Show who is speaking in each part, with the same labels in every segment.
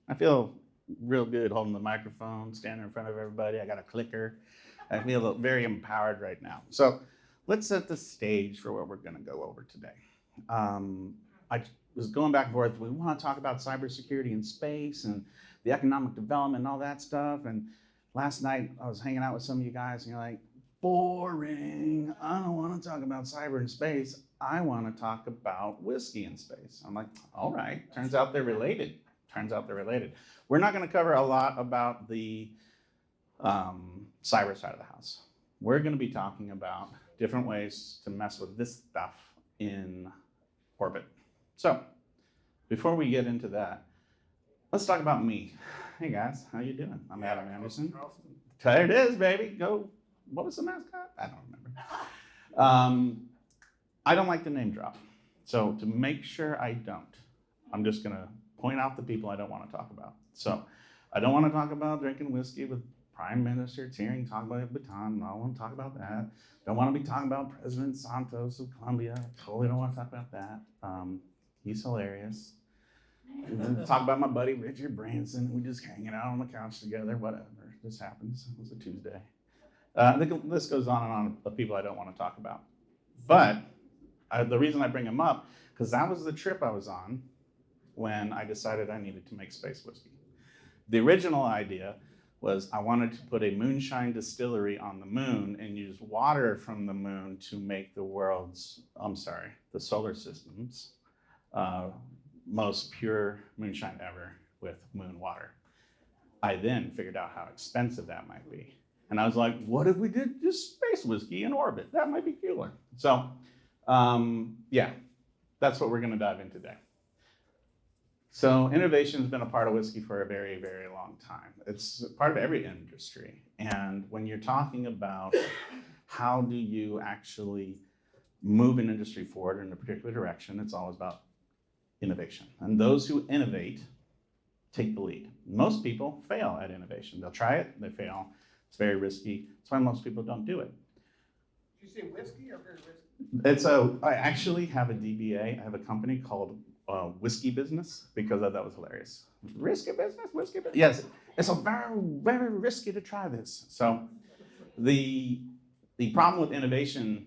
Speaker 1: I feel real good holding the microphone, standing in front of everybody. I got a clicker. I feel very empowered right now. So let's set the stage for what we're going to go over today. I was going back and forth. We want to talk about cybersecurity in space and the economic development and all that stuff. And last night I was hanging out with some of you guys, and you're like, boring. I don't want to talk about cyber in space. I want to talk about whiskey in space. I'm like, all right. Turns out they're related. We're not going to cover a lot about the cyber side of the house. We're going to be talking about different ways to mess with this stuff in orbit. So before we get into that, let's talk about me. Hey guys, how you doing? I'm Adam Anderson. There it is, baby. Go. What was the mascot? I don't remember. I don't like the name drop. So to make sure I don't, I'm just going to point out the people I don't want to talk about. So I don't want to talk about drinking whiskey with Prime Minister Tyrion talk about Baton. I don't want to talk about that. Don't want to be talking about President Santos of Colombia. Totally don't want to talk about that. He's hilarious. Talk about my buddy Richard Branson. We just hanging out on the couch together. Whatever. This happens. It was a Tuesday. The list goes on and on of people I don't want to talk about. But the reason I bring them up, because that was the trip I was on when I decided I needed to make space whiskey. The original idea was I wanted to put a moonshine distillery on the moon and use water from the moon to make the solar system's most pure moonshine ever with moon water. I then figured out how expensive that might be. And I was like, what if we did just space whiskey in orbit? That might be cooler. So yeah, that's what we're gonna dive in today. So innovation has been a part of whiskey for a very, very long time. It's part of every industry. And when you're talking about how do you actually move an industry forward in a particular direction, it's always about innovation. And those who innovate take the lead. Most people fail at innovation. They'll try it, they fail. It's very risky. That's why most people don't do it.
Speaker 2: Did you say whiskey or very risky?
Speaker 1: I actually have a DBA. I have a company called Whiskey Business because that was hilarious. Risky business, whiskey business. Yes, it's a very, very risky to try this. So the problem with innovation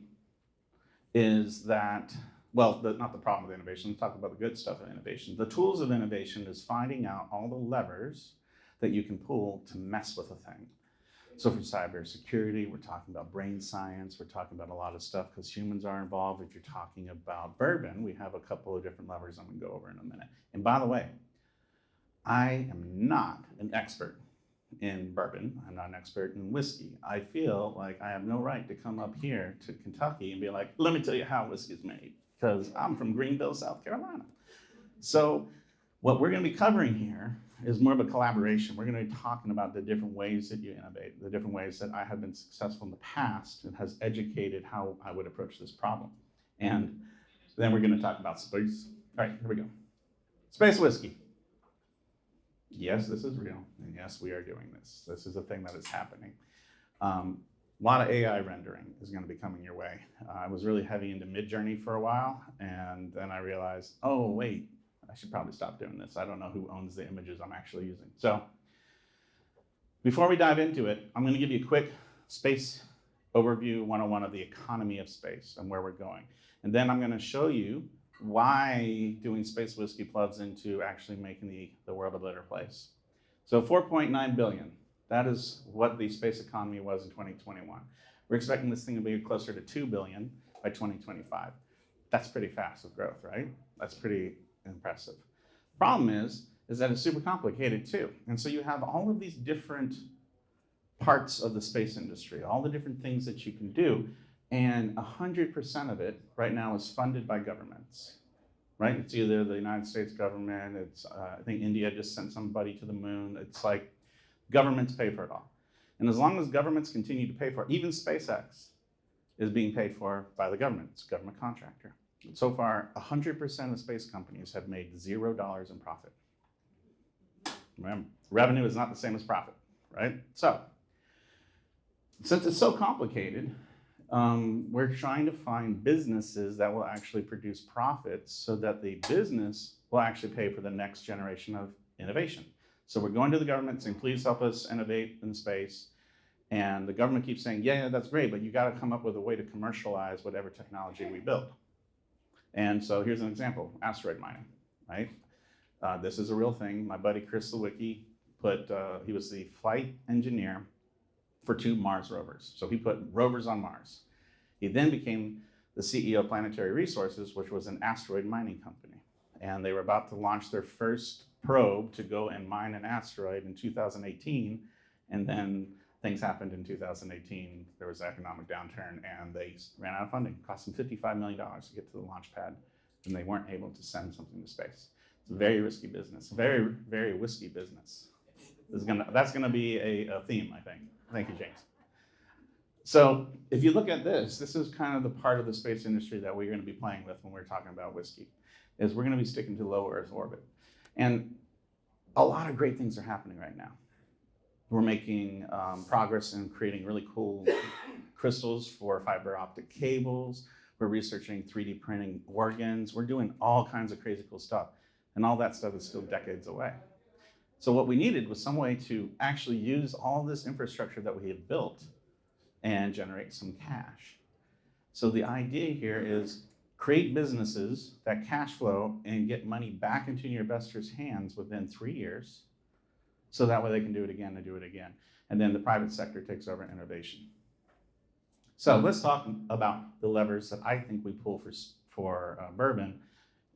Speaker 1: is that, not the problem with innovation, let's talk about the good stuff of innovation. The tools of innovation is finding out all the levers that you can pull to mess with a thing. So for cybersecurity, we're talking about brain science, we're talking about a lot of stuff because humans are involved. If you're talking about bourbon, we have a couple of different levers I'm gonna go over in a minute. And by the way, I am not an expert in bourbon. I'm not an expert in whiskey. I feel like I have no right to come up here to Kentucky and be like, let me tell you how whiskey is made, because I'm from Greenville, South Carolina. So what we're gonna be covering here is more of a collaboration. We're gonna be talking about the different ways that you innovate, the different ways that I have been successful in the past and has educated how I would approach this problem. And then we're gonna talk about space. All right, here we go. Space whiskey. Yes, this is real, and yes, we are doing this. This is a thing that is happening. A lot of AI rendering is gonna be coming your way. I was really heavy into Midjourney for a while, and then I realized, oh wait, I should probably stop doing this. I don't know who owns the images I'm actually using. So before we dive into it, I'm gonna give you a quick space overview 101 of the economy of space and where we're going. And then I'm gonna show you why doing space whiskey plugs into actually making the world a better place. So 4.9 billion, that is what the space economy was in 2021. We're expecting this thing to be closer to 2 billion by 2025. That's pretty fast with growth, right? That's pretty impressive. Problem is that it's super complicated too. And so you have all of these different parts of the space industry, all the different things that you can do, and 100% of it right now is funded by governments, right? It's either the United States government, I think India just sent somebody to the moon. It's like governments pay for it all. And as long as governments continue to pay for it, even SpaceX is being paid for by the government. It's a government contractor. So far, 100% of space companies have made $0 in profit. Remember, revenue is not the same as profit, right? So, since it's so complicated, we're trying to find businesses that will actually produce profits so that the business will actually pay for the next generation of innovation. So we're going to the government saying, please help us innovate in space. And the government keeps saying, yeah, that's great, but you got to come up with a way to commercialize whatever technology we build. And so here's an example, asteroid mining, right? This is a real thing. My buddy Chris Lewicki he was the flight engineer for 2 Mars rovers. So he put rovers on Mars. He then became the CEO of Planetary Resources, which was an asteroid mining company. And they were about to launch their first probe to go and mine an asteroid in 2018. And then things happened in 2018. There was an economic downturn and they ran out of funding. It cost them $55 million to get to the launch pad. And they weren't able to send something to space. It's a very risky business, very, very whiskey business. That's gonna be a theme, I think. Thank you, James. So if you look at this is kind of the part of the space industry that we're gonna be playing with when we're talking about whiskey, is we're gonna be sticking to low Earth orbit. And a lot of great things are happening right now. We're making progress in creating really cool crystals for fiber optic cables. We're researching 3D printing organs. We're doing all kinds of crazy cool stuff. And all that stuff is still decades away. So what we needed was some way to actually use all this infrastructure that we had built and generate some cash. So the idea here is create businesses that cash flow and get money back into your investors' hands within 3 years. So that way they can do it again and do it again. And then the private sector takes over innovation. So let's talk about the levers that I think we pull for Bourbon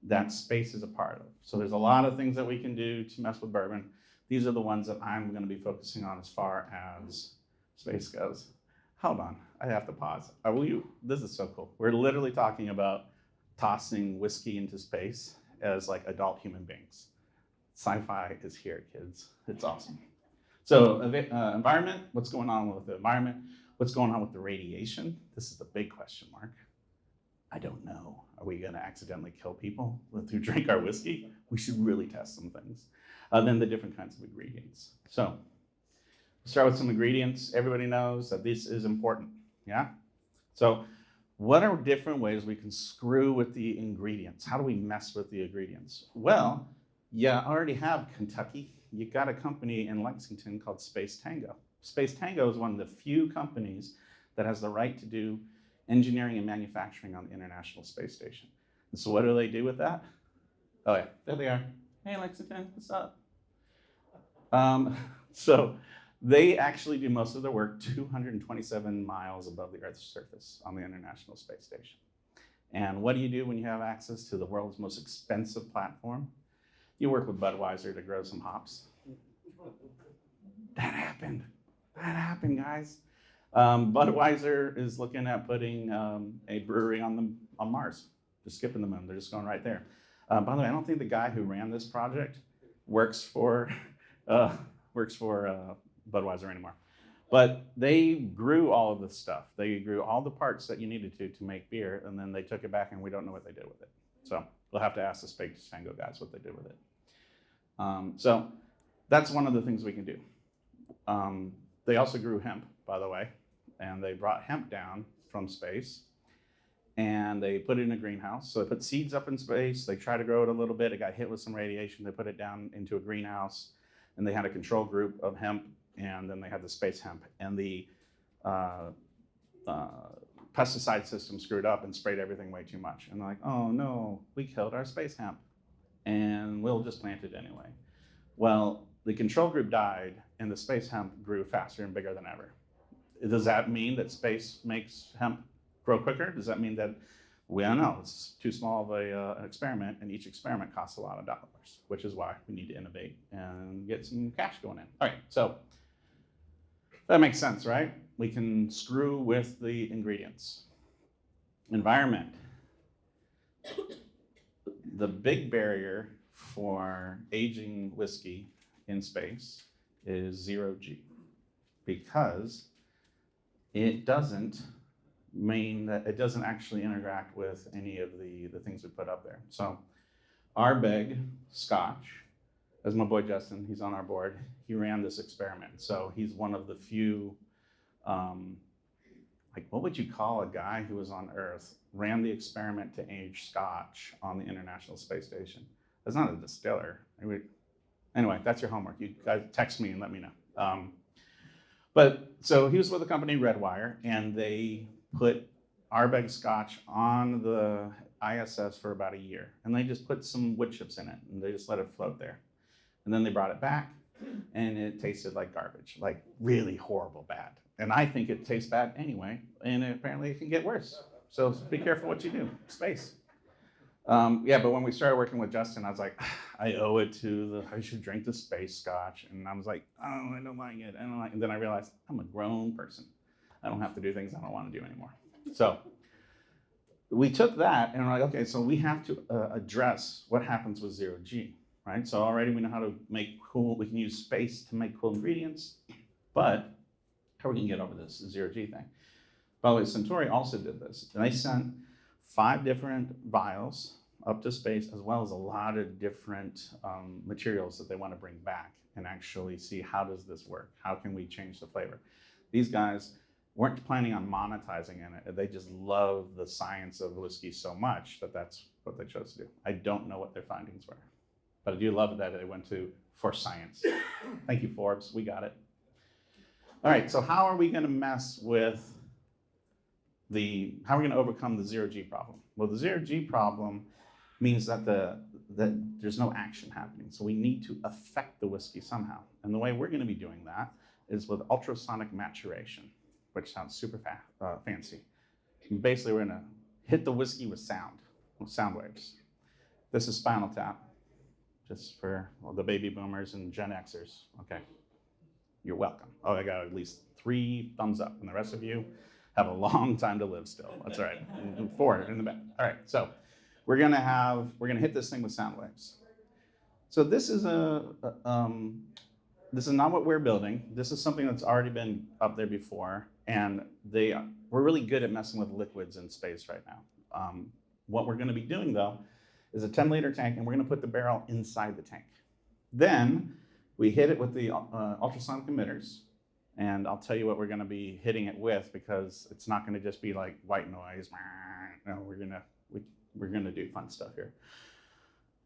Speaker 1: that space is a part of. So there's a lot of things that we can do to mess with Bourbon. These are the ones that I'm going to be focusing on as far as space goes. Hold on, I have to pause. This is so cool. We're literally talking about tossing whiskey into space as like adult human beings. Sci-fi is here, kids. It's awesome. So environment, what's going on with the environment? What's going on with the radiation? This is the big question mark. I don't know. Are we gonna accidentally kill people who drink our whiskey? We should really test some things. Then the different kinds of ingredients. So start with some ingredients. Everybody knows that this is important, yeah? So what are different ways we can screw with the ingredients? How do we mess with the ingredients? Well, you already have Kentucky. You got a company in Lexington called Space Tango. Space Tango is one of the few companies that has the right to do engineering and manufacturing on the International Space Station. And so what do they do with that? Oh yeah, there they are. Hey Lexington, what's up? So they actually do most of their work 227 miles above the Earth's surface on the International Space Station. And what do you do when you have access to the world's most expensive platform? You work with Budweiser to grow some hops. That happened, guys. Budweiser is looking at putting a brewery on Mars. Just skipping the moon. They're just going right there. By the way, I don't think the guy who ran this project works for Budweiser anymore. But they grew all of this stuff. They grew all the parts that you needed to make beer, and then they took it back, and we don't know what they did with it. So we'll have to ask the Space Tango guys what they did with it. So that's one of the things we can do. They also grew hemp, by the way, and they brought hemp down from space and they put it in a greenhouse. So they put seeds up in space. They tried to grow it a little bit. It got hit with some radiation. They put it down into a greenhouse and they had a control group of hemp, and then they had the space hemp, and the pesticide system screwed up and sprayed everything way too much. And they're like, oh no, we killed our space hemp and we'll just plant it anyway. Well, the control group died and the space hemp grew faster and bigger than ever. Does that mean that space makes hemp grow quicker? Does that mean that, we don't know, it's too small of an experiment, and each experiment costs a lot of dollars, which is why we need to innovate and get some cash going in. All right, so that makes sense, right? We can screw with the ingredients. Environment. The big barrier for aging whiskey in space is 0G, because it doesn't mean that it doesn't actually interact with any of the things we put up there. So Ardbeg Scotch, as my boy Justin, he's on our board, he ran this experiment. So he's one of the few, like what would you call a guy who was on Earth, ran the experiment to age Scotch on the International Space Station? That's not a distiller. Anyway, that's your homework. You guys text me and let me know. But so he was with the company Redwire, and they put Ardbeg Scotch on the ISS for about a year. And they just put some wood chips in it, and they just let it float there. And then they brought it back, and it tasted like garbage, like really horrible bad. And I think it tastes bad anyway, and apparently it can get worse. So be careful what you do. Space. Yeah, but when we started working with Justin, I was like, I owe it to I should drink the space scotch. And I was like, oh, I don't like it. I don't like it. And then I realized I'm a grown person. I don't have to do things I don't want to do anymore. So we took that and we're like, okay, so we have to address what happens with zero G, right? So already we know how to make cool, we can use space to make cool ingredients, but how are we going to get over this zero G thing? By the way, Centauri also did this. And they sent 5 different vials up to space, as well as a lot of different materials that they want to bring back and actually see how does this work? How can we change the flavor? These guys weren't planning on monetizing in it. They just love the science of whiskey so much that that's what they chose to do. I don't know what their findings were, but I do love that they went to for science. Thank you, Forbes. We got it. All right, so how are we going to mess with how are we going to overcome the zero G problem? Well, the zero G problem means that that there's no action happening. So we need to affect the whiskey somehow. And the way we're going to be doing that is with ultrasonic maturation, which sounds super fancy. Basically, we're going to hit the whiskey with sound waves. This is Spinal Tap, just for the baby boomers and Gen Xers. Okay, you're welcome. Oh, I got at least 3 thumbs up, and the rest of you have a long time to live still. That's all right. 4 in the back. All right, so we're gonna hit this thing with sound waves. So this is this is not what we're building. This is something that's already been up there before, and we're really good at messing with liquids in space right now. What we're gonna be doing though is a 10-liter tank, and we're gonna put the barrel inside the tank. Then we hit it with the ultrasonic emitters. And I'll tell you what we're going to be hitting it with, because it's not going to just be like white noise. No, we're going to do fun stuff here.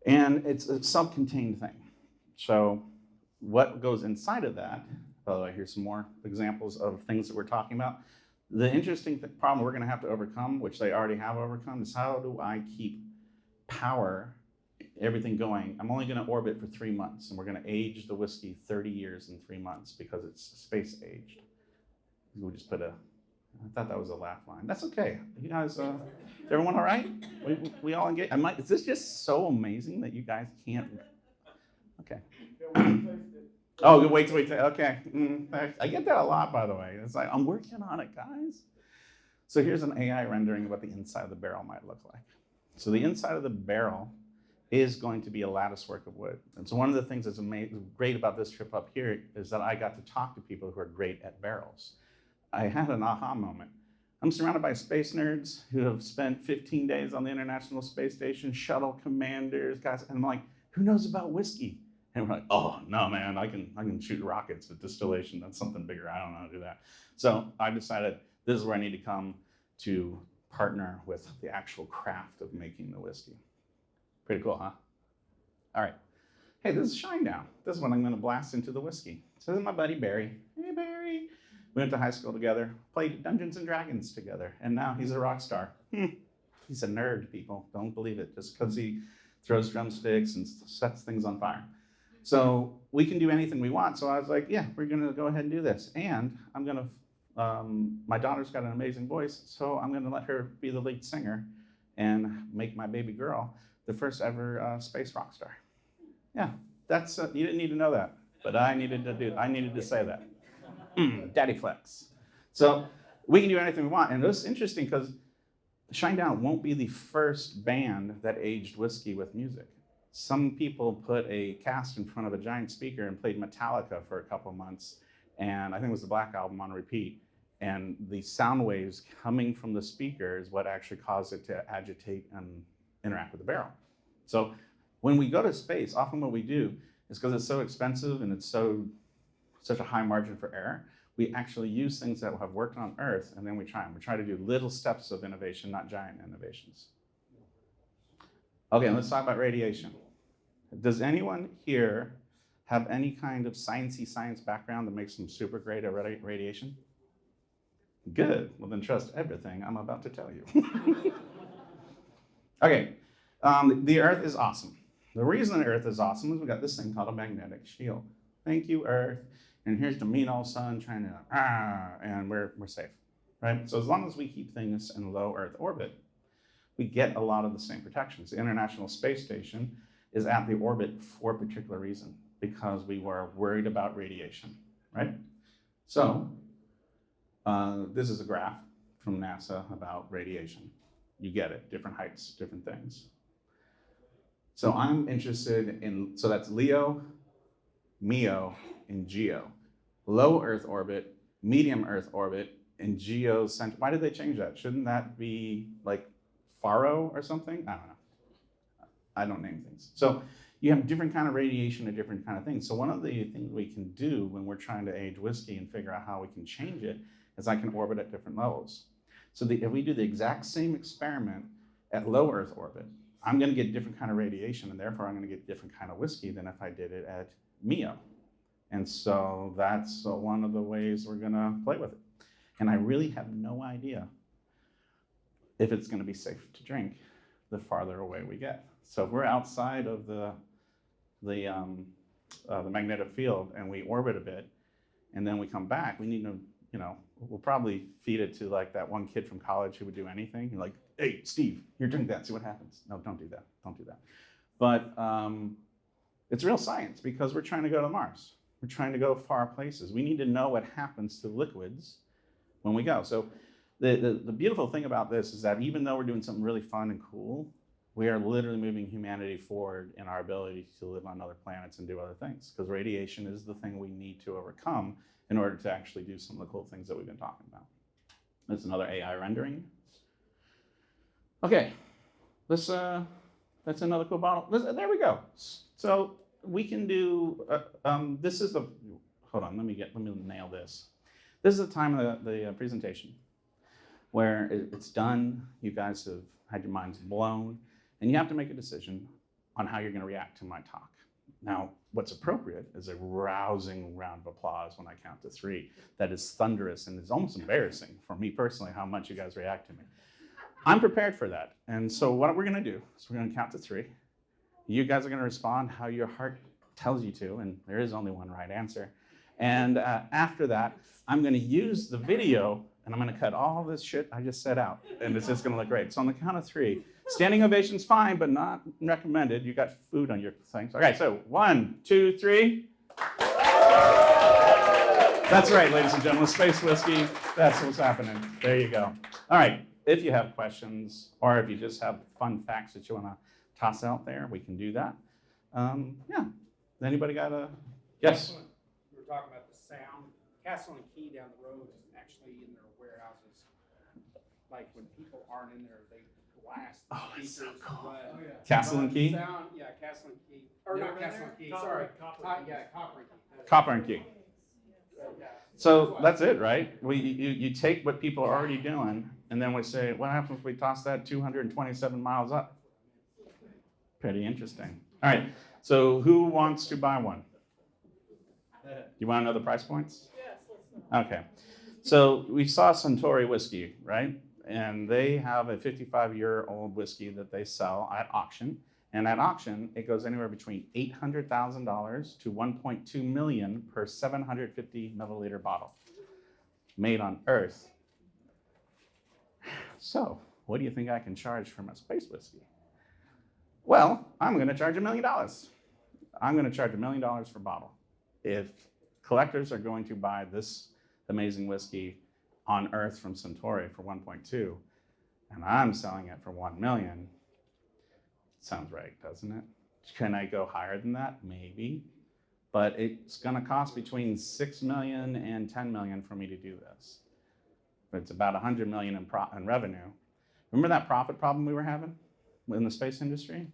Speaker 1: And it's a self-contained thing. So what goes inside of that, by the way, here's some more examples of things that we're talking about. The interesting problem we're going to have to overcome, which they already have overcome, is how do I keep everything going? I'm only going to orbit for 3 months, and we're going to age the whiskey 30 years in 3 months because it's space aged. We just I thought that was a laugh line. That's okay. You guys, is everyone all right? We all engage? Is this just so amazing that you guys can't? Okay. Oh, wait. Okay. I get that a lot, by the way. It's like, I'm working on it, guys. So here's an AI rendering of what the inside of the barrel might look like. So the inside of the barrel is going to be a lattice work of wood. And so one of the things that's great about this trip up here is that I got to talk to people who are great at barrels. I had an aha moment. I'm surrounded by space nerds who have spent 15 days on the International Space Station, shuttle commanders, guys, and I'm like, who knows about whiskey? And we're like, oh, no, man, I can shoot rockets, but distillation, that's something bigger. I don't know how to do that. So I decided this is where I need to come to partner with the actual craft of making the whiskey. Pretty cool, huh? All right. Hey, this is Shinedown. This is what I'm going to blast into the whiskey. So this is my buddy, Barry. Hey, Barry. We went to high school together, played Dungeons and Dragons together, and now he's a rock star. He's a nerd, people. Don't believe it, just because he throws drumsticks and sets things on fire. So we can do anything we want. So I was like, yeah, we're going to go ahead and do this. And I'm going to, my daughter's got an amazing voice, so I'm going to let her be the lead singer and make my baby girl the first ever space rock star. Yeah, that's you didn't need to know that, but I needed to say that. Daddy flex. So we can do anything we want, and it's interesting because Shinedown won't be the first band that aged whiskey with music. Some people put a cast in front of a giant speaker and played Metallica for a couple months, and I think it was the Black Album on repeat. And the sound waves coming from the speaker is what actually caused it to agitate and interact with the barrel. So when we go to space, often what we do is, because it's so expensive and it's such a high margin for error, we actually use things that have worked on Earth, and then we try them. We try to do little steps of innovation, not giant innovations. Okay, let's talk about radiation. Does anyone here have any kind of science background that makes them super great at radiation? Good. Well, then trust everything I'm about to tell you. Okay. The Earth is awesome. The reason the Earth is awesome is we got this thing called a magnetic shield. Thank you, Earth. And here's the mean old sun trying to, and we're safe, right? So as long as we keep things in low Earth orbit, we get a lot of the same protections. The International Space Station is at the orbit for a particular reason, because we were worried about radiation, right? So this is a graph from NASA about radiation. You get it, different heights, different things. So I'm interested in, so that's LEO, MEO, and GEO. Low Earth orbit, medium Earth orbit, and geocentral. Why did they change that? Shouldn't that be like FARO or something? I don't know. I don't name things. So you have different kind of radiation and different kind of things. So one of the things we can do when we're trying to age whiskey and figure out how we can change it is I can orbit at different levels. So if we do the exact same experiment at low Earth orbit, I'm going to get different kind of radiation, and therefore I'm going to get different kind of whiskey than if I did it at MEO. And so that's one of the ways we're going to play with it. And I really have no idea if it's going to be safe to drink the farther away we get. So if we're outside of the magnetic field and we orbit a bit, and then we come back, we need to, we'll probably feed it to like that one kid from college who would do anything. You're like, hey, Steve, here, drink that, see what happens. No, don't do that, don't do that. But it's real science, because we're trying to go to Mars. We're trying to go far places. We need to know what happens to liquids when we go. So the beautiful thing about this is that even though we're doing something really fun and cool, we are literally moving humanity forward in our ability to live on other planets and do other things, because radiation is the thing we need to overcome in order to actually do some of the cool things that we've been talking about. That's another AI rendering. Okay, that's another cool bottle. There we go. So we can do, this is the, hold on, let me nail this. This is the time of the presentation where it's done, you guys have had your minds blown, and you have to make a decision on how you're gonna react to my talk. Now, what's appropriate is a rousing round of applause when I count to 3. That is thunderous and is almost embarrassing for me personally how much you guys react to me. I'm prepared for that. And so what we're gonna do is we're gonna count to 3. You guys are gonna respond how your heart tells you to, and there is only one right answer. And after that, I'm gonna use the video and I'm gonna cut all this shit I just said out, and it's just gonna look great. So on the count of 3, standing ovation's fine, but not recommended. You got food on your things. Okay, so 1, 2, 3. That's right, ladies and gentlemen, Space Whiskey, that's what's happening. There you go. All right, if you have questions, or if you just have fun facts that you wanna toss out there, we can do that. Yeah, anybody got a, yes?
Speaker 2: We were talking about the sound. Castle and Key down the road is actually in their warehouses. Like when people aren't in there, they blast the
Speaker 1: it's so
Speaker 2: speakers.
Speaker 1: cool.
Speaker 2: Oh, yeah.
Speaker 1: Castle and Key?
Speaker 2: Sound, yeah, Castle and Key. Or not Castle and Key, sorry. Yeah, Copper and Key.
Speaker 1: Copper and Key.
Speaker 2: Yeah.
Speaker 1: So that's it, right? You take what people are already doing, and then we say, what happens if we toss that 227 miles up? Pretty interesting. All right, so who wants to buy one? You want to know the price points?
Speaker 3: Yes, let's know.
Speaker 1: Okay, so we saw Suntory whiskey, right? And they have a 55-year-old whiskey that they sell at auction. And at auction, it goes anywhere between $800,000 to $1.2 million per 750 milliliter bottle, made on Earth. So, what do you think I can charge for my space whiskey? Well, I'm going to charge $1 million. I'm going to charge $1 million for a bottle. If collectors are going to buy this amazing whiskey on Earth from Suntory for 1.2, and I'm selling it for 1 million, sounds right, doesn't it? Can I go higher than that? Maybe. But it's going to cost between 6 million and 10 million for me to do this. It's about 100 million in revenue. Remember that profit problem we were having in the space industry?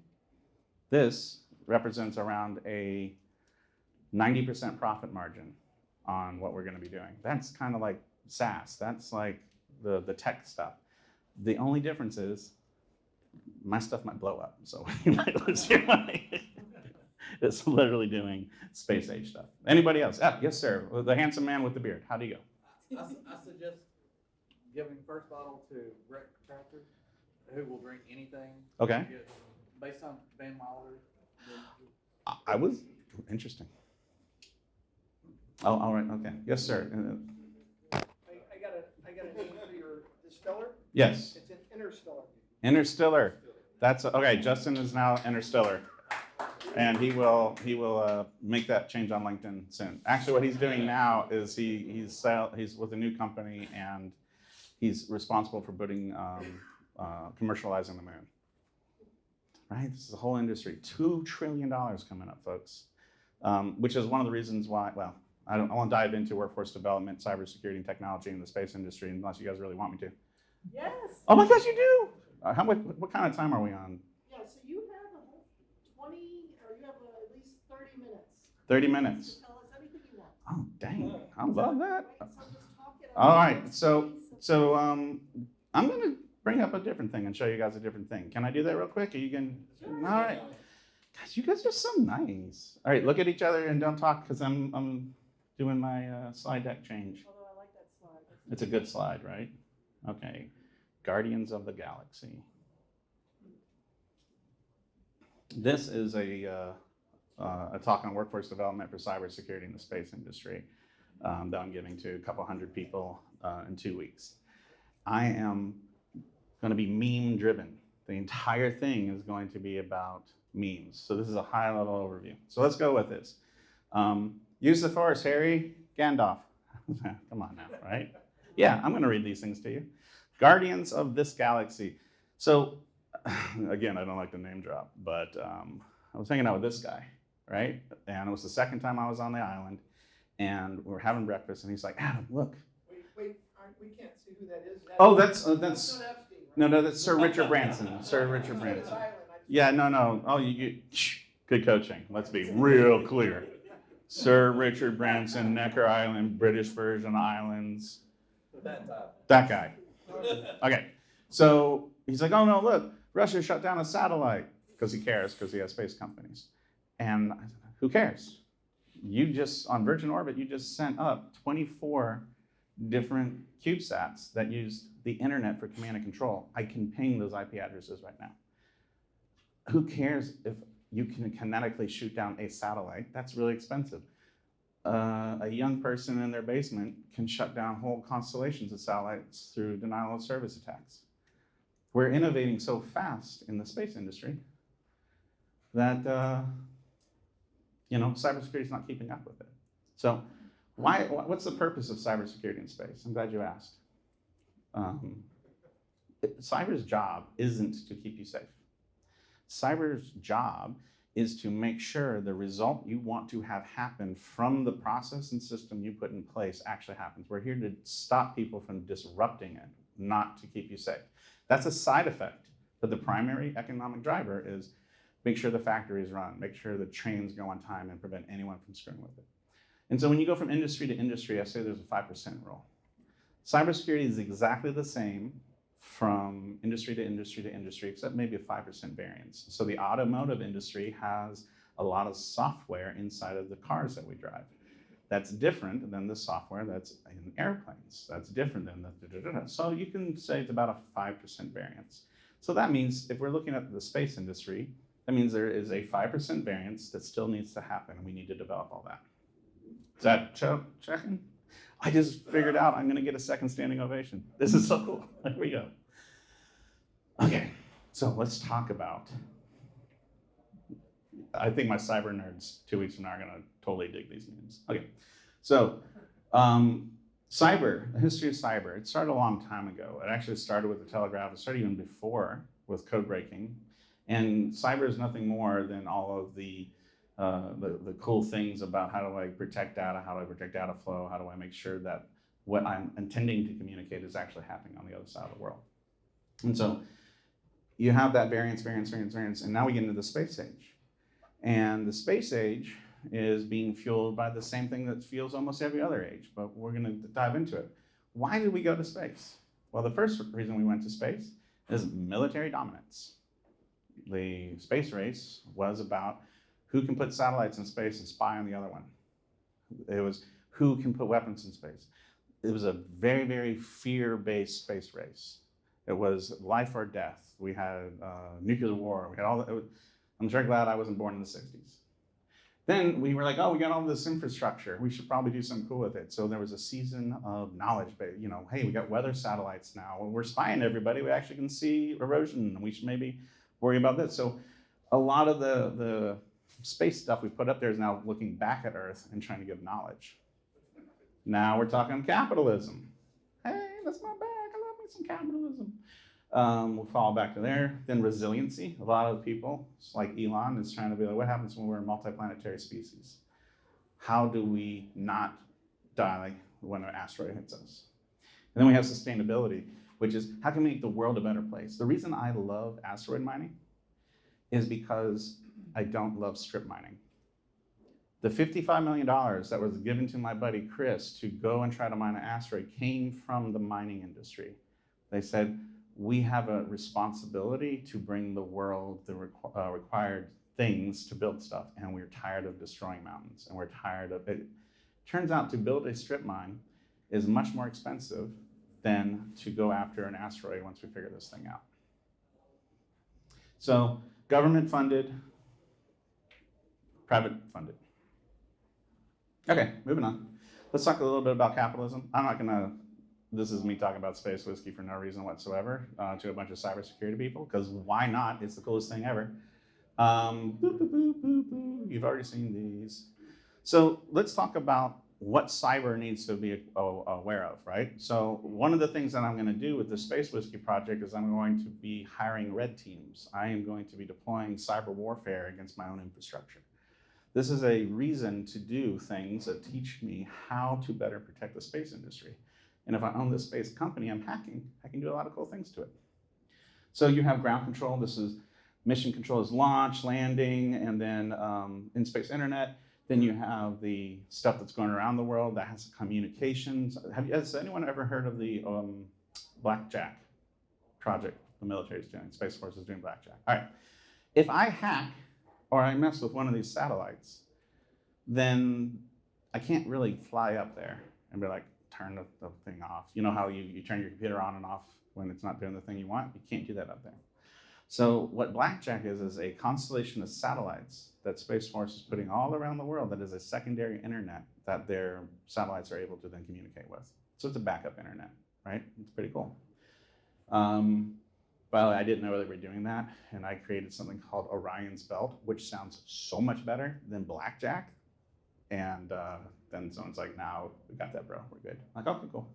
Speaker 1: This represents around a 90% profit margin on what we're going to be doing. That's kind of like SaaS. That's like the tech stuff. The only difference is my stuff might blow up, so you might lose your money. It's literally doing space age stuff. Anybody else? Yes, sir. The handsome man with the beard. How do you go?
Speaker 3: I suggest giving first bottle to Brett Tractor, who will drink anything.
Speaker 1: Okay.
Speaker 3: Based on Van Wilder.
Speaker 1: I was interesting. Oh, all right. Okay. Yes, sir.
Speaker 4: I got a name for your distiller.
Speaker 1: Yes.
Speaker 4: It's an interstellar.
Speaker 1: Interstellar. That's okay. Justin is now Interstellar, and he will make that change on LinkedIn soon. Actually, what he's doing now is he's with a new company, and he's responsible for putting commercializing the moon. Right, this is a whole industry. $2 trillion coming up, folks, which is one of the reasons why. Well, I won't dive into workforce development, cybersecurity, and technology in the space industry unless you guys really want me to.
Speaker 4: Yes.
Speaker 1: Oh my gosh, you do! How much? What kind of time are we on?
Speaker 4: Yeah, so you have a whole 20, or you have at least 30 minutes.
Speaker 1: 30 minutes.
Speaker 4: Tell us anything you want.
Speaker 1: Oh, dang. I love that.
Speaker 4: Right, so just talk it
Speaker 1: All
Speaker 4: out.
Speaker 1: right. So I'm going to bring up a different thing and show you guys a different thing. Can I do that real quick? Are you going to? All right. Guys, you guys are so nice. All right, look at each other and don't talk because I'm doing my slide deck change.
Speaker 4: Although I like that slide.
Speaker 1: It's a good slide, right? Okay. Guardians of the Galaxy. This is a talk on workforce development for cybersecurity in the space industry that I'm giving to a couple hundred people in 2 weeks. I am going to be meme driven. The entire thing is going to be about memes. So this is a high level overview. So let's go with this. Use the force, Harry. Gandalf. Come on now, right? Yeah, I'm going to read these things to you. Guardians of this galaxy. So, again, I don't like to name drop, but I was hanging out with this guy, right? And it was the second time I was on the island, and we were having breakfast, and he's like, Adam, look.
Speaker 4: Wait, we can't see who that is.
Speaker 1: Oh, that's
Speaker 4: not Epstein, right?
Speaker 1: no, that's Sir Richard Branson. Sir Richard Branson. Yeah, no. Oh, you good coaching. Let's be real clear. Sir Richard Branson, Necker Island, British Virgin Islands. That guy. Okay, so he's like, oh no, look, Russia shut down a satellite because he cares, because he has space companies. And I said, who cares? You just, on Virgin Orbit, you just sent up 24 different CubeSats that use the internet for command and control. I can ping those IP addresses right now. Who cares if you can kinetically shoot down a satellite? That's really expensive. A young person in their basement can shut down whole constellations of satellites through denial of service attacks. We're innovating so fast in the space industry that cybersecurity is not keeping up with it. So what's the purpose of cybersecurity in space? I'm glad you asked. Cyber's job isn't to keep you safe. Cyber's job is to make sure the result you want to have happen from the process and system you put in place actually happens. We're here to stop people from disrupting it, not to keep you safe. That's a side effect, but the primary economic driver is make sure the factories run, make sure the trains go on time, and prevent anyone from screwing with it. And so when you go from industry to industry, I say there's a 5% rule. Cybersecurity is exactly the same from industry to industry to industry, except maybe a 5% variance. So the automotive industry has a lot of software inside of the cars that we drive. That's different than the software that's in airplanes. That's different than the So you can say it's about a 5% variance. So that means if we're looking at the space industry, that means there is a 5% variance that still needs to happen, and we need to develop all that. Is that checking? I just figured out I'm going to get a second standing ovation. This is so cool. Here we go. Okay, so let's talk about, I think my cyber nerds 2 weeks from now are going to totally dig these memes. Okay, so cyber, the history of cyber, it started a long time ago. It actually started with the telegraph. It started even before with code breaking. And cyber is nothing more than all of the cool things about how do I protect data, how do I protect data flow, how do I make sure that what I'm intending to communicate is actually happening on the other side of the world. And so you have that variance, and now we get into the space age. And the space age is being fueled by the same thing that fuels almost every other age, but we're going to dive into it. Why did we go to space? Well, the first reason we went to space is military dominance. The space race was about who can put satellites in space and spy on the other one. It was who can put weapons in space. It was a very, very fear-based space race. It was life or death. We had nuclear war. We had all that. I'm very glad I wasn't born in the 60s. Then we were like, oh, we got all this infrastructure. We should probably do something cool with it. So there was a season of knowledge. But, you know, hey, we got weather satellites now. We're spying everybody. We actually can see erosion. We should maybe worry about this. So a lot of the space stuff we put up there is now looking back at Earth and trying to give knowledge. Now we're talking capitalism. Hey, that's my bag. I love me some capitalism. We'll fall back to there. Then resiliency. A lot of people, like Elon, is trying to be like, what happens when we're a multiplanetary species? How do we not die when an asteroid hits us? And then we have sustainability, which is how can we make the world a better place? The reason I love asteroid mining is because I don't love strip mining. The $55 million that was given to my buddy Chris to go and try to mine an asteroid came from the mining industry. They said, we have a responsibility to bring the world the required things to build stuff, and we're tired of destroying mountains, and we're tired of it. Turns out to build a strip mine is much more expensive than to go after an asteroid once we figure this thing out. So government funded, private funded. Okay, moving on. Let's talk a little bit about capitalism. I'm not gonna, this is me talking about space whiskey for no reason whatsoever to a bunch of cybersecurity people, because why not? It's the coolest thing ever. Boop, boop, boop, boop, boop. You've already seen these. So let's talk about what cyber needs to be aware of, right? So one of the things that I'm gonna do with the Space Whiskey project is I'm going to be hiring red teams. I am going to be deploying cyber warfare against my own infrastructure. This is a reason to do things that teach me how to better protect the space industry. And if I own this space company I'm hacking, I can do a lot of cool things to it. So you have ground control. This is mission control is launch, landing, and then in-space internet. Then you have the stuff that's going around the world that has communications. Has anyone ever heard of the Blackjack project the military is doing? Space Force is doing Blackjack. All right. If I hack or I mess with one of these satellites, then I can't really fly up there and be like, turn the thing off. You know how you turn your computer on and off when it's not doing the thing you want? You can't do that up there. So what Blackjack is a constellation of satellites that Space Force is putting all around the world that is a secondary internet that their satellites are able to then communicate with. So it's a backup internet, right? It's pretty cool. Well, I didn't know they were doing that, and I created something called Orion's Belt, which sounds so much better than Blackjack. And then someone's like, no, we got that, bro, we're good. I'm like, okay, cool.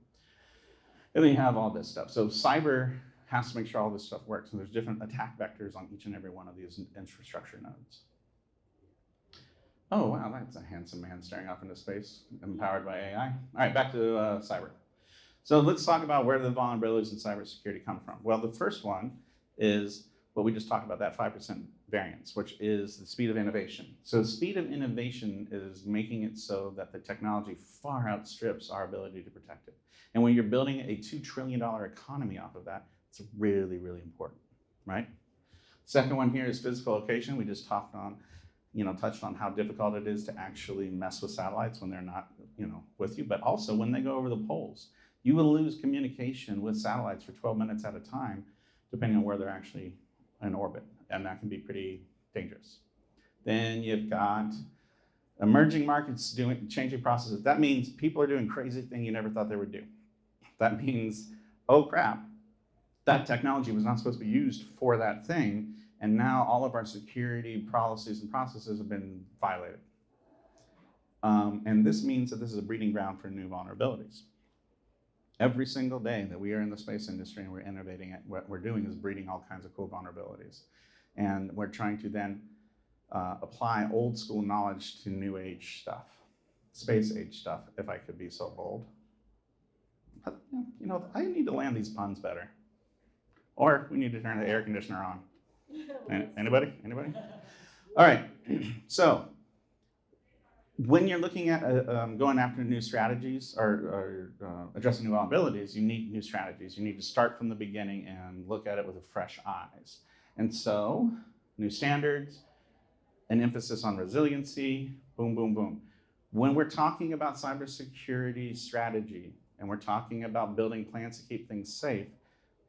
Speaker 1: And then you have all this stuff. So cyber has to make sure all this stuff works, and there's different attack vectors on each and every one of these infrastructure nodes. Oh, wow, that's a handsome man staring off into space, empowered by AI. All right, back to cyber. So let's talk about where the vulnerabilities in cybersecurity come from. Well, the first one is what we just talked about, that 5% variance, which is the speed of innovation. So speed of innovation is making it so that the technology far outstrips our ability to protect it. And when you're building a $2 trillion economy off of that, it's really, really important, right? Second one here is physical location. We just touched on how difficult it is to actually mess with satellites when they're not, with you, but also when they go over the poles. You will lose communication with satellites for 12 minutes at a time, depending on where they're actually in orbit, and that can be pretty dangerous. Then you've got emerging markets changing processes. That means people are doing crazy things you never thought they would do. That means, oh crap, that technology was not supposed to be used for that thing, and now all of our security policies and processes have been violated. And this means that this is a breeding ground for new vulnerabilities. Every single day that we are in the space industry and we're innovating, what we're doing is breeding all kinds of cool vulnerabilities. And we're trying to then apply old school knowledge to new age stuff, space age stuff, if I could be so bold. But, I need to land these puns better. Or we need to turn the air conditioner on. Anybody? All right, so when you're looking at going after new strategies or addressing new vulnerabilities, you need new strategies. You need to start from the beginning and look at it with fresh eyes. And so, new standards, an emphasis on resiliency, boom, boom, boom. When we're talking about cybersecurity strategy and we're talking about building plans to keep things safe,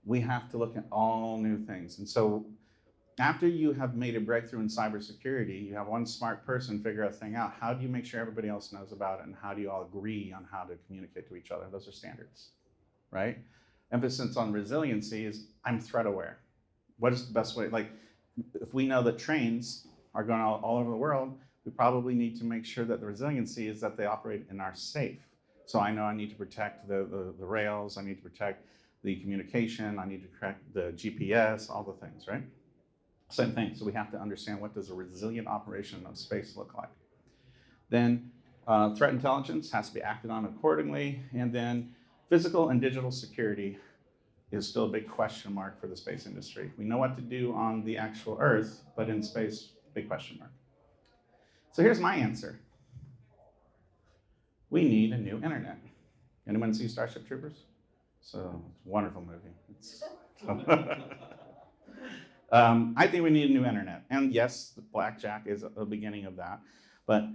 Speaker 1: we have to look at all new things. And so after you have made a breakthrough in cybersecurity, you have one smart person figure a thing out. How do you make sure everybody else knows about it, and how do you all agree on how to communicate to each other? Those are standards, right? Emphasis on resiliency is I'm threat aware. What is the best way? Like, if we know that trains are going all over the world, we probably need to make sure that the resiliency is that they operate and are safe. So I know I need to protect the rails, I need to protect the communication, I need to protect the GPS, all the things, right? Same thing. So we have to understand, what does a resilient operation of space look like? Then threat intelligence has to be acted on accordingly. And then physical and digital security is still a big question mark for the space industry. We know what to do on the actual Earth, but in space, big question mark. So here's my answer. We need a new internet. Anyone see Starship Troopers? So it's a wonderful movie. I think we need a new internet. And yes, the blackjack is a beginning of that, but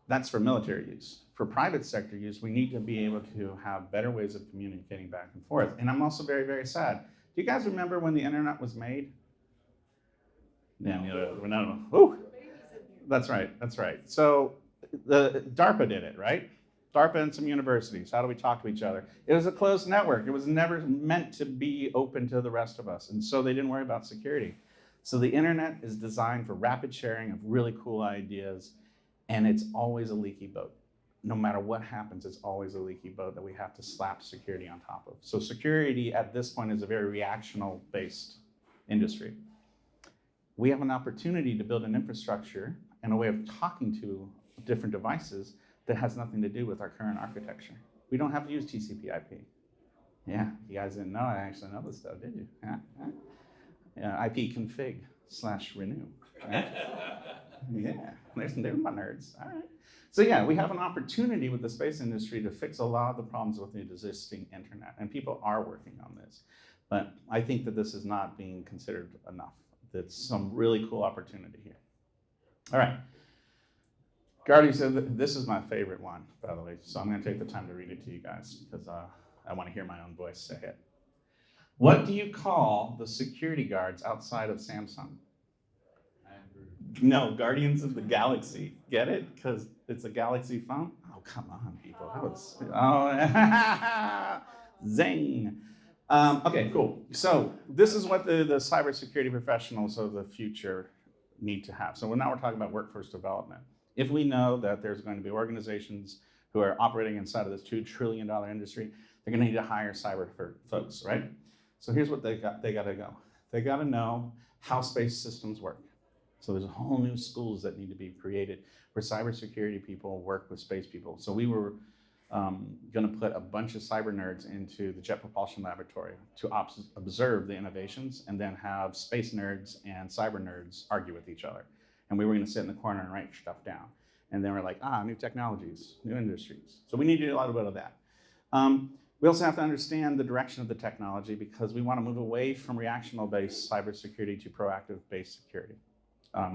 Speaker 1: that's for military use. For private sector use, we need to be able to have better ways of communicating back and forth. And I'm also very, very sad. Do you guys remember when the internet was made? Yeah, no. Ooh. That's right. So the DARPA did it, right? DARPA and some universities. How do we talk to each other? It was a closed network. It was never meant to be open to the rest of us. And so they didn't worry about security. So the internet is designed for rapid sharing of really cool ideas. And it's always a leaky boat. No matter what happens, it's always a leaky boat that we have to slap security on top of. So security at this point is a very reactional based industry. We have an opportunity to build an infrastructure and a way of talking to different devices that has nothing to do with our current architecture. We don't have to use TCP/IP. Yeah, you guys didn't know I actually know this stuff, did you? Yeah. IP config/renew. Right? Yeah, they're my nerds. All right. So yeah, we have an opportunity with the space industry to fix a lot of the problems with the existing internet, and people are working on this. But I think that this is not being considered enough. That's some really cool opportunity here. All right. Gardy said this is my favorite one, by the way, so I'm going to take the time to read it to you guys because I want to hear my own voice say it. What do you call the security guards outside of Samsung? No, Guardians of the Galaxy. Get it? Because it's a Galaxy phone? Oh, come on, people. That was, zing. Okay, cool. So this is what the cybersecurity professionals of the future need to have. So now we're talking about workforce development. If we know that there's going to be organizations who are operating inside of this $2 trillion industry, they're going to need to hire cyber folks, right? So here's what they got to go. They got to know how space systems work. So there's a whole new schools that need to be created where cybersecurity people work with space people. So we were going to put a bunch of cyber nerds into the Jet Propulsion Laboratory to observe the innovations and then have space nerds and cyber nerds argue with each other. And we were going to sit in the corner and write stuff down. And then we're like, new technologies, new industries. So we need to do a little bit of that. We also have to understand the direction of the technology because we want to move away from reactional-based cybersecurity to proactive-based security.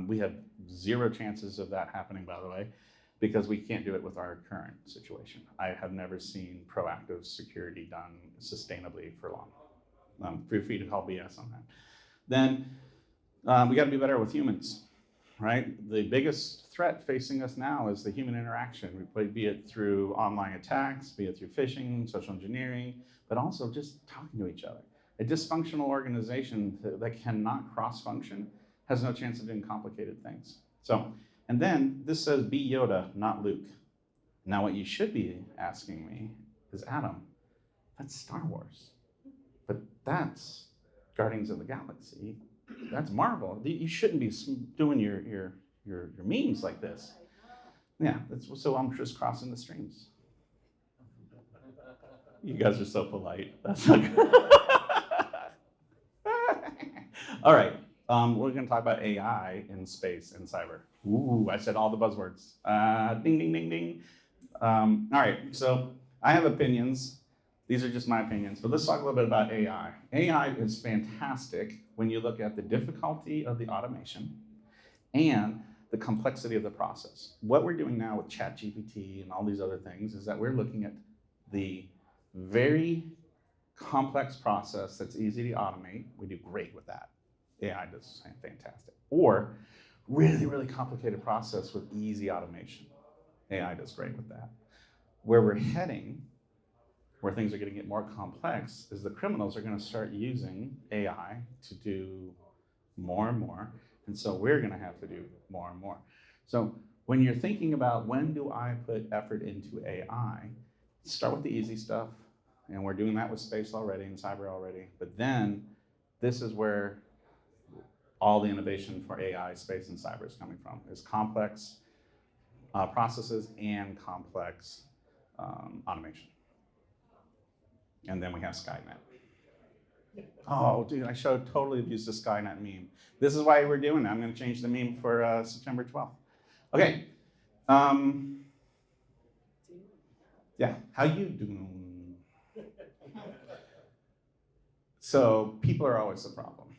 Speaker 1: We have zero chances of that happening, by the way, because we can't do it with our current situation. I have never seen proactive security done sustainably for long. Feel free to call BS on that. Then we got to be better with humans. Right? The biggest threat facing us now is the human interaction, be it through online attacks, be it through phishing, social engineering, but also just talking to each other. A dysfunctional organization that cannot cross-function has no chance of doing complicated things. So, and then this says be Yoda, not Luke. Now what you should be asking me is, Adam, that's Star Wars, but that's Guardians of the Galaxy. That's Marvel. You shouldn't be doing your memes like this. Yeah, so I'm just crossing the streams. You guys are so polite. That's not good. All right, we're going to talk about AI in space and cyber. Ooh, I said all the buzzwords. Ding, ding, ding, ding. All right, so I have opinions. These are just my opinions, but let's talk a little bit about AI. AI is fantastic when you look at the difficulty of the automation and the complexity of the process. What we're doing now with ChatGPT and all these other things is that we're looking at the very complex process that's easy to automate. We do great with that. AI does fantastic. Or really, really complicated process with easy automation. AI does great with that. Where we're heading, where things are going to get more complex, is the criminals are going to start using AI to do more and more. And so we're going to have to do more and more. So when you're thinking about when do I put effort into AI, start with the easy stuff. And we're doing that with space already and cyber already. But then this is where all the innovation for AI, space, and cyber is coming from, is complex processes and complex automation. And then we have Skynet. Oh, dude, I totally abused the Skynet meme. This is why we're doing that. I'm going to change the meme for September 12th. Okay. Yeah, how you doing? So people are always the problem.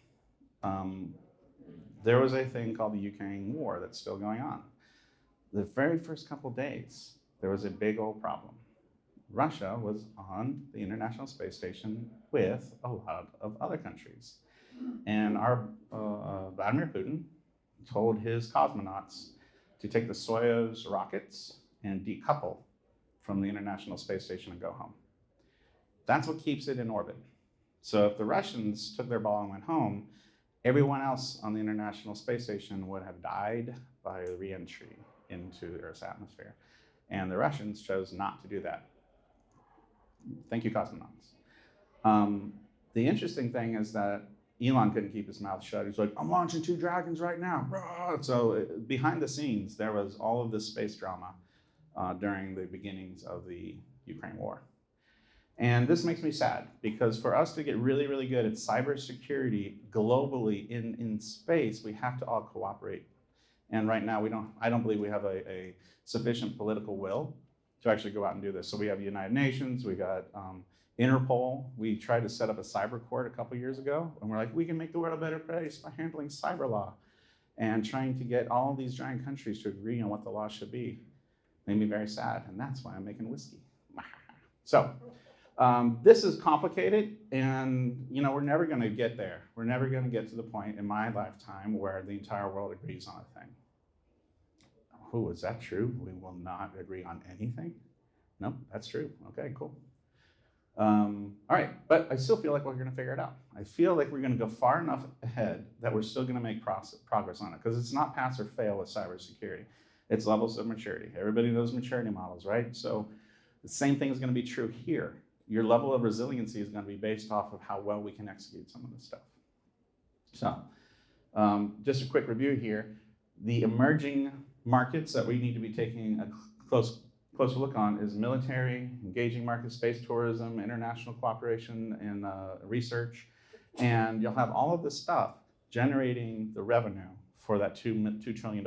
Speaker 1: There was a thing called the Ukraine war that's still going on. The very first couple days, there was a big old problem. Russia was on the International Space Station with a lot of other countries. And our Vladimir Putin told his cosmonauts to take the Soyuz rockets and decouple from the International Space Station and go home. That's what keeps it in orbit. So if the Russians took their ball and went home, everyone else on the International Space Station would have died by re-entry into the Earth's atmosphere. And the Russians chose not to do that. Thank you, cosmonauts. The interesting thing is that Elon couldn't keep his mouth shut. He's like, I'm launching 2 Dragons right now. So behind the scenes, there was all of this space drama during the beginnings of the Ukraine war. And this makes me sad, because for us to get really, really good at cybersecurity globally in space, we have to all cooperate. And right now, I don't believe we have a sufficient political will to actually go out and do this. So we have the United Nations, we got Interpol. We tried to set up a cyber court a couple years ago, and we're like, we can make the world a better place by handling cyber law, and trying to get all of these giant countries to agree on what the law should be. Made me very sad, and that's why I'm making whiskey. So this is complicated, and we're never going to get there. We're never going to get to the point in my lifetime where the entire world agrees on a thing. Oh, is that true? We will not agree on anything? No, that's true. Okay, cool. All right, but I still feel like we're going to figure it out. I feel like we're going to go far enough ahead that we're still going to make progress on it, because it's not pass or fail with cybersecurity. It's levels of maturity. Everybody knows maturity models, right? So the same thing is going to be true here. Your level of resiliency is going to be based off of how well we can execute some of this stuff. So just a quick review here. The emerging markets that we need to be taking a closer look on is military, engaging market, space tourism, international cooperation, and research. And you'll have all of this stuff generating the revenue for that $2 trillion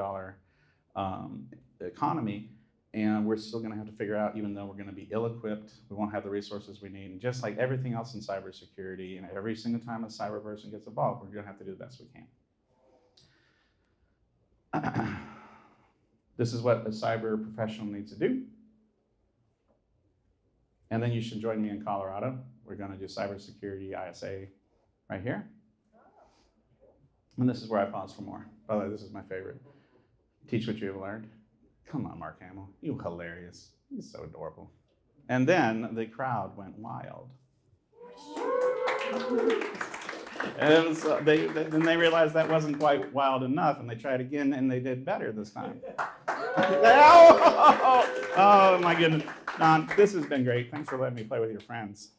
Speaker 1: economy. And we're still going to have to figure out, even though we're going to be ill-equipped, we won't have the resources we need. And just like everything else in cybersecurity, and every single time a cyber person gets involved, we're going to have to do the best we can. This is what a cyber professional needs to do. And then you should join me in Colorado. We're going to do cybersecurity ISA right here. And this is where I pause for more. By the way, this is my favorite. Teach what you have learned. Come on, Mark Hamill. You're hilarious. You're so adorable. And then the crowd went wild. And then they realized that wasn't quite wild enough, and they tried again, and they did better this time. Oh my goodness. Don, this has been great. Thanks for letting me play with your friends.